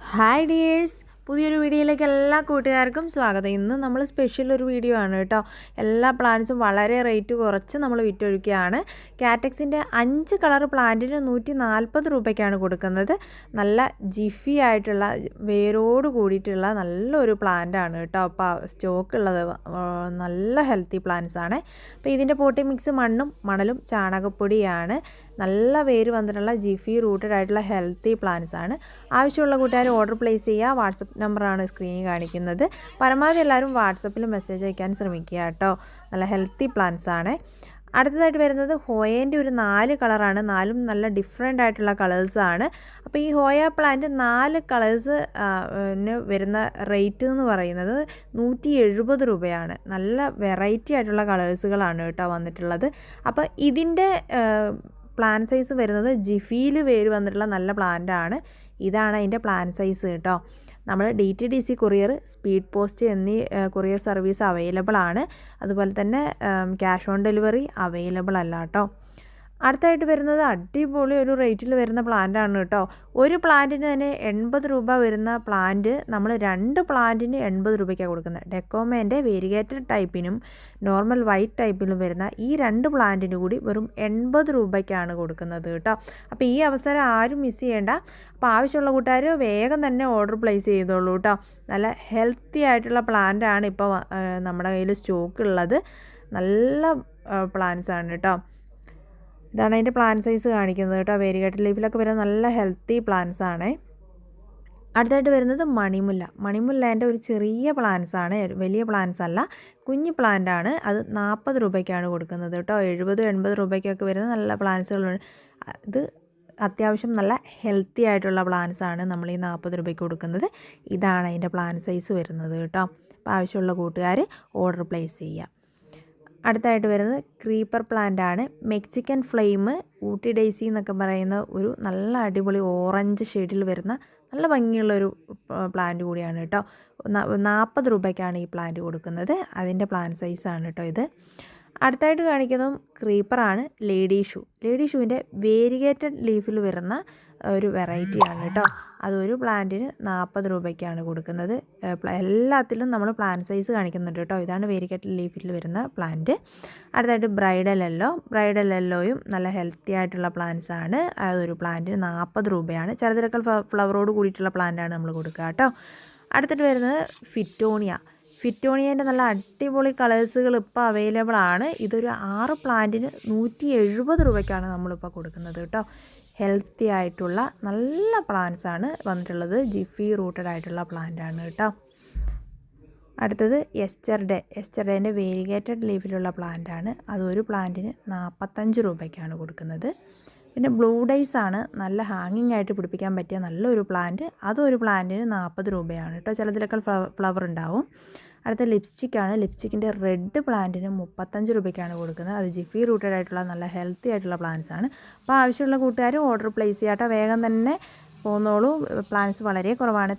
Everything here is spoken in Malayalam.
ഹായ് ഡിയേഴ്സ്, പുതിയൊരു വീഡിയോയിലേക്ക് എല്ലാ കൂട്ടുകാർക്കും സ്വാഗതം. ഇന്ന് നമ്മൾ സ്പെഷ്യൽ ഒരു വീഡിയോ ആണ് കേട്ടോ. എല്ലാ പ്ലാന്റ്സും വളരെ റേറ്റ് കുറച്ച് നമ്മൾ വിറ്റൊഴിക്കുകയാണ്. കാറ്റക്സിൻ്റെ 5 കളർ പ്ലാന്റിന് 140 രൂപയ്ക്കാണ് കൊടുക്കുന്നത്. നല്ല ജിഫി ആയിട്ടുള്ള വേരോട് കൂടിയിട്ടുള്ള നല്ലൊരു പ്ലാന്റ് ആണ് കേട്ടോ. അപ്പോൾ സ്റ്റോക്ക് ഉള്ളത് നല്ല ഹെൽത്തി പ്ലാന്റ്സ് ആണ്. അപ്പോൾ ഇതിൻ്റെ പോട്ടി മിക്സ് മണ്ണും മണലും ചാണകപ്പൊടിയാണ്. നല്ല വേര് വന്നിട്ടുള്ള ജിഫി റൂട്ടഡ് ആയിട്ടുള്ള ഹെൽത്തി പ്ലാന്റ്സ് ആണ്. ആവശ്യമുള്ള കൂട്ടുകാർ ഓർഡർ പ്ലേസ് ചെയ്യുക. വാട്സപ്പ് നമ്പറാണ് സ്ക്രീനിൽ കാണിക്കുന്നത്. പരമാവധി എല്ലാവരും വാട്സപ്പിൽ മെസ്സേജ് അയക്കാൻ ശ്രമിക്കുക കേട്ടോ. നല്ല ഹെൽത്തി പ്ലാന്റ്സ് ആണ്. അടുത്തതായിട്ട് വരുന്നത് ഹോയേൻ്റെ ഒരു 4 കളറാണ്. 4ഉം നല്ല ഡിഫറെൻ്റ് ആയിട്ടുള്ള കളേഴ്സാണ്. അപ്പോൾ ഈ ഹോയ പ്ലാന്റ് 4 കളേഴ്സ് വരുന്ന റേറ്റ് എന്ന് പറയുന്നത് 170 രൂപയാണ്. നല്ല വെറൈറ്റി ആയിട്ടുള്ള കളേഴ്സുകളാണ് കേട്ടോ വന്നിട്ടുള്ളത്. അപ്പോൾ ഇതിൻ്റെ പ്ലാന്റ് സൈസ് വരുന്നത് ജിഫിയിൽ വേര് വന്നിട്ടുള്ള നല്ല പ്ലാന്റ് ആണ്. ഇതാണ് അതിൻ്റെ പ്ലാന്റ് സൈസ് കേട്ടോ. നമ്മൾ DTDC കൊറിയർ, സ്പീഡ് പോസ്റ്റ് എന്നീ കൊറിയർ സർവീസ് അവൈലബിൾ ആണ്. അതുപോലെ തന്നെ ക്യാഷ് ഓൺ ഡെലിവറി അവൈലബിൾ അല്ല കേട്ടോ. അടുത്തായിട്ട് വരുന്നത് അടിപൊളി ഒരു റേറ്റിൽ വരുന്ന പ്ലാന്റ് ആണ് കേട്ടോ. ഒരു പ്ലാന്റിന് തന്നെ 80 രൂപ വരുന്ന പ്ലാന്റ് നമ്മൾ 2 പ്ലാന്റിന് 80 രൂപയ്ക്കാണ് കൊടുക്കുന്നത്. ഡെക്കോമേൻ്റെ വേരിഗേറ്റഡ് ടൈപ്പിനും നോർമൽ വൈറ്റ് ടൈപ്പിലും വരുന്ന ഈ 2 പ്ലാന്റിന് കൂടി വെറും 80 രൂപയ്ക്കാണ് കൊടുക്കുന്നത് കേട്ടോ. അപ്പോൾ ഈ അവസരം ആരും മിസ് ചെയ്യേണ്ട. അപ്പോൾ ആവശ്യമുള്ള കൂട്ടുകാർ വേഗം തന്നെ ഓർഡർ പ്ലേസ് ചെയ്തോളൂ കേട്ടോ. നല്ല ഹെൽത്തി ആയിട്ടുള്ള പ്ലാന്റ് ആണ് ഇപ്പോൾ നമ്മുടെ കയ്യിൽ സ്റ്റോക്ക് ഉള്ളത്. നല്ല പ്ലാന്റ്സ് ആണ് കേട്ടോ. ഇതാണ് അതിൻ്റെ പ്ലാന്റ് സൈസ് കാണിക്കുന്നത് കേട്ടോ. വേരിഗേറ്റഡ് ലീഫിലൊക്കെ വരുന്ന നല്ല ഹെൽത്തി പ്ലാന്റ്സ് ആണ്. അടുത്തായിട്ട് വരുന്നത് മണിമുല്ല. മണിമുല്ലേൻ്റെ ഒരു ചെറിയ പ്ലാന്റ്സ് ആണ്, വലിയ പ്ലാന്റ്സ് അല്ല, കുഞ്ഞു പ്ലാന്റ് ആണ്. അത് 40 രൂപയ്ക്കാണ് കൊടുക്കുന്നത് കേട്ടോ. 70-80 രൂപയ്ക്കൊക്കെ വരുന്ന നല്ല പ്ലാന്റ്സുകളുണ്ട്. ഇത് അത്യാവശ്യം നല്ല ഹെൽത്തി ആയിട്ടുള്ള പ്ലാന്റ്സ് ആണ് നമ്മൾ ഈ 40 രൂപയ്ക്ക് കൊടുക്കുന്നത്. ഇതാണ് അതിൻ്റെ പ്ലാന്റ് സൈസ് വരുന്നത് കേട്ടോ. അപ്പോൾ ആവശ്യമുള്ള കൂട്ടുകാർ ഓർഡർ പ്ലേസ് ചെയ്യുക. അടുത്തായിട്ട് വരുന്നത് ക്രീപ്പർ പ്ലാന്റ് ആണ്. മെക്സിക്കൻ ഫ്ലെയിം, ഊട്ടി ഡെയ്സി എന്നൊക്കെ പറയുന്ന ഒരു നല്ല അടിപൊളി ഓറഞ്ച് ഷെയ്ഡിൽ വരുന്ന നല്ല ഭംഗിയുള്ളൊരു പ്ലാന്റ് കൂടിയാണ് കേട്ടോ. 40 രൂപയ്ക്കാണ് ഈ പ്ലാന്റ് കൊടുക്കുന്നത്. അതിൻ്റെ പ്ലാന്റ് സൈസാണ് കേട്ടോ ഇത്. അടുത്തായിട്ട് കാണിക്കുന്നതും ക്രീപ്പറാണ്. ലേഡി ഷൂവിൻ്റെ വേരിഗേറ്റഡ് ലീഫിൽ വരുന്ന ഒരു വെറൈറ്റിയാണ് കേട്ടോ. അതൊരു പ്ലാന്റിന് 40 രൂപയ്ക്കാണ് കൊടുക്കുന്നത്. എല്ലാത്തിലും നമ്മൾ പ്ലാന്റ് സൈസ് കാണിക്കുന്നുണ്ട് കേട്ടോ. ഇതാണ് വേരിഗേറ്റഡ് ലീഫിൽ വരുന്ന പ്ലാന്റ്. അടുത്തായിട്ട് ബ്രൈഡൽ യെല്ലോയും നല്ല ഹെൽത്തി ആയിട്ടുള്ള പ്ലാന്റ്സ് ആണ്. അതൊരു പ്ലാന്റിന് 40 രൂപയാണ്. ചിലതിലൊക്കെ ഫ്ലവറോട് കൂടിയിട്ടുള്ള പ്ലാന്റാണ് നമ്മൾ കൊടുക്കുക കേട്ടോ. അടുത്തിട്ട് വരുന്നത് ഫിറ്റോണിയേൻ്റെ നല്ല അടിപൊളി കളേഴ്സുകൾ ഇപ്പോൾ അവൈലബിൾ ആണ്. ഇതൊരു 6 പ്ലാന്റിന് 170 രൂപയ്ക്കാണ് നമ്മളിപ്പോൾ കൊടുക്കുന്നത് കേട്ടോ. ഹെൽത്തി ആയിട്ടുള്ള നല്ല പ്ലാന്റ്സ് ആണ് വന്നിട്ടുള്ളത്. ജിഫി റൂട്ടഡ് ആയിട്ടുള്ള പ്ലാന്റ് ആണ് കേട്ടോ. അടുത്തത് എസ്റ്റർഡേൻ്റെ വേരിഗേറ്റഡ് ലീഫിലുള്ള പ്ലാന്റ് ആണ്. അതൊരു പ്ലാന്റിന് 45 രൂപയ്ക്കാണ് കൊടുക്കുന്നത്. പിന്നെ ബ്ലൂ ഡേയ്സ് ആണ്, നല്ല ഹാങ്ങിങ് ആയിട്ട് പിടിപ്പിക്കാൻ പറ്റിയ നല്ലൊരു പ്ലാന്റ്. അതൊരു പ്ലാന്റിന് 40 രൂപയാണ് കേട്ടോ. ചിലതിലൊക്കെ ഫ്ലവർ ഉണ്ടാവും. അടുത്ത ലിപ്സ്റ്റിക്കിൻ്റെ റെഡ് പ്ലാന്റിന് 35 രൂപയ്ക്കാണ് കൊടുക്കുന്നത്. അത് ജിഫി റൂട്ടഡ് ആയിട്ടുള്ള നല്ല ഹെൽത്തി ആയിട്ടുള്ള പ്ലാന്റ്സ് ആണ്. അപ്പോൾ ആവശ്യമുള്ള കൂട്ടുകാർ ഓർഡർ പ്ലേസ് ചെയ്യാട്ടോ. വേഗം തന്നെ പോന്നോളൂ. പ്ലാന്റ്സ് വളരെ കുറവാണ്.